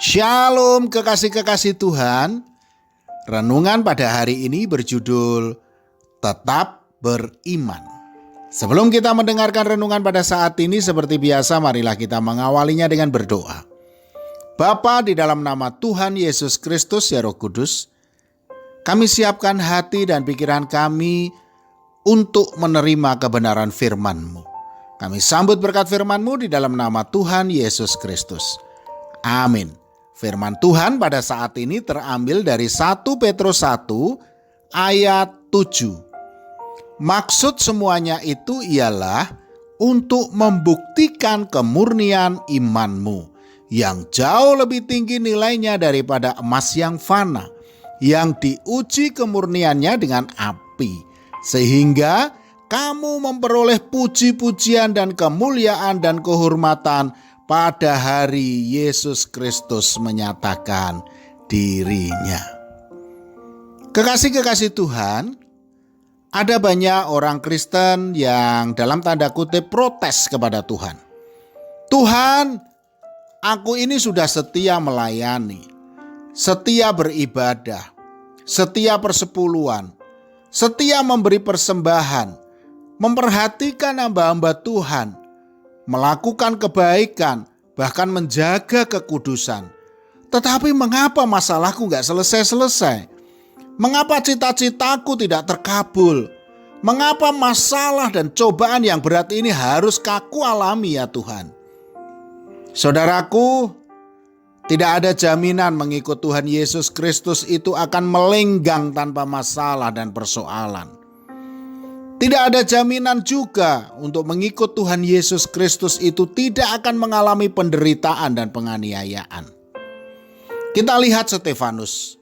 Shalom kekasih-kekasih Tuhan. Renungan pada hari ini berjudul Tetap Beriman. Sebelum kita mendengarkan renungan pada saat ini, seperti biasa marilah kita mengawalinya dengan berdoa. Bapa, di dalam nama Tuhan Yesus Kristus ya Roh Kudus, kami siapkan hati dan pikiran kami untuk menerima kebenaran firman-Mu. Kami sambut berkat firman-Mu di dalam nama Tuhan Yesus Kristus. Amin. Firman Tuhan pada saat ini terambil dari 1 Petrus 1 ayat 7. Maksud semuanya itu ialah untuk membuktikan kemurnian imanmu yang jauh lebih tinggi nilainya daripada emas yang fana, yang diuji kemurniannya dengan api, sehingga kamu memperoleh puji-pujian dan kemuliaan dan kehormatan pada hari Yesus Kristus menyatakan dirinya. Kekasih-kekasih Tuhan, ada banyak orang Kristen yang dalam tanda kutip protes kepada Tuhan. Tuhan, aku ini sudah setia melayani, setia beribadah, setia persepuluhan, setia memberi persembahan, memperhatikan hamba-hamba Tuhan, melakukan kebaikan, bahkan menjaga kekudusan. Tetapi mengapa masalahku gak selesai-selesai? Mengapa cita-citaku tidak terkabul? Mengapa masalah dan cobaan yang berat ini harus kaku alami ya Tuhan? Saudaraku, tidak ada jaminan mengikut Tuhan Yesus Kristus itu akan melenggang tanpa masalah dan persoalan. Tidak ada jaminan juga untuk mengikut Tuhan Yesus Kristus itu tidak akan mengalami penderitaan dan penganiayaan. Kita lihat Stefanus.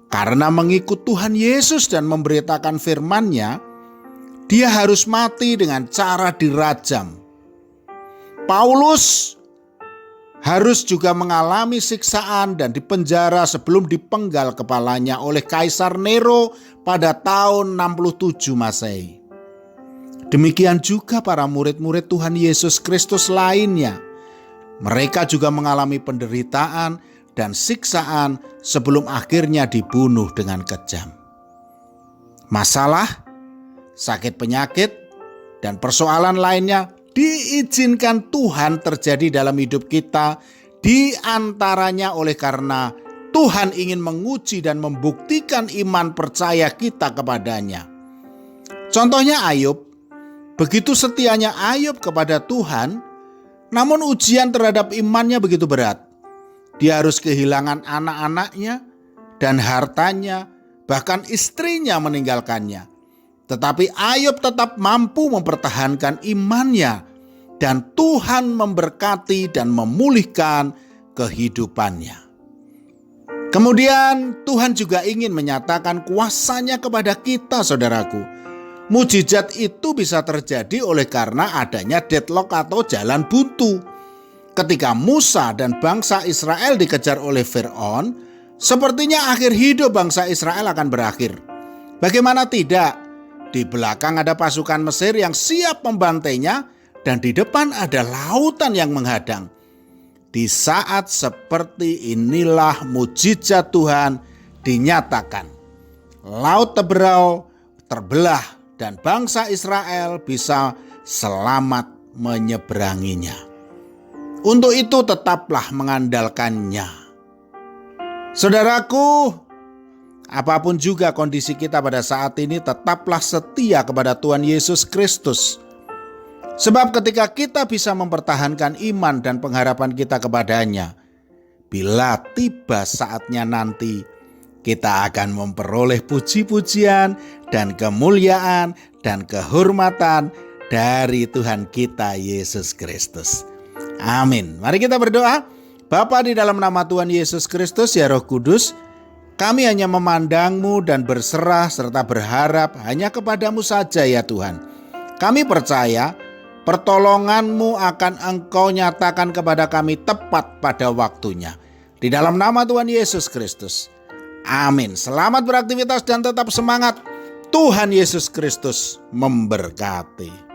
Karena mengikut Tuhan Yesus dan memberitakan firman-Nya, dia harus mati dengan cara dirajam. Paulus harus juga mengalami siksaan dan dipenjara sebelum dipenggal kepalanya oleh Kaisar Nero pada tahun 67 Masehi. Demikian juga para murid-murid Tuhan Yesus Kristus lainnya. Mereka juga mengalami penderitaan dan siksaan sebelum akhirnya dibunuh dengan kejam. Masalah, sakit penyakit, dan persoalan lainnya diizinkan Tuhan terjadi dalam hidup kita, di antaranya oleh karena Tuhan ingin menguji dan membuktikan iman percaya kita kepadanya. Contohnya Ayub. Begitu setianya Ayub kepada Tuhan, namun ujian terhadap imannya begitu berat. Dia harus kehilangan anak-anaknya dan hartanya, bahkan istrinya meninggalkannya. Tetapi Ayub tetap mampu mempertahankan imannya dan Tuhan memberkati dan memulihkan kehidupannya. Kemudian Tuhan juga ingin menyatakan kuasa-Nya kepada kita, saudaraku. Mujizat itu bisa terjadi oleh karena adanya deadlock atau jalan buntu. Ketika Musa dan bangsa Israel dikejar oleh Fir'aun, sepertinya akhir hidup bangsa Israel akan berakhir. Bagaimana tidak? Di belakang ada pasukan Mesir yang siap membantainya dan di depan ada lautan yang menghadang. Di saat seperti inilah mujizat Tuhan dinyatakan. Laut Teberau terbelah dan bangsa Israel bisa selamat menyeberanginya. Untuk itu tetaplah mengandalkannya. Saudaraku, apapun juga kondisi kita pada saat ini, tetaplah setia kepada Tuhan Yesus Kristus. Sebab ketika kita bisa mempertahankan iman dan pengharapan kita kepadanya, bila tiba saatnya nanti, kita akan memperoleh puji-pujian dan kemuliaan dan kehormatan dari Tuhan kita Yesus Kristus. Amin. Mari kita berdoa. Bapa, di dalam nama Tuhan Yesus Kristus ya Roh Kudus, kami hanya memandang-Mu dan berserah serta berharap hanya kepada-Mu saja ya Tuhan. Kami percaya pertolongan-Mu akan Engkau nyatakan kepada kami tepat pada waktunya. Di dalam nama Tuhan Yesus Kristus. Amin. Selamat beraktivitas dan tetap semangat. Tuhan Yesus Kristus memberkati.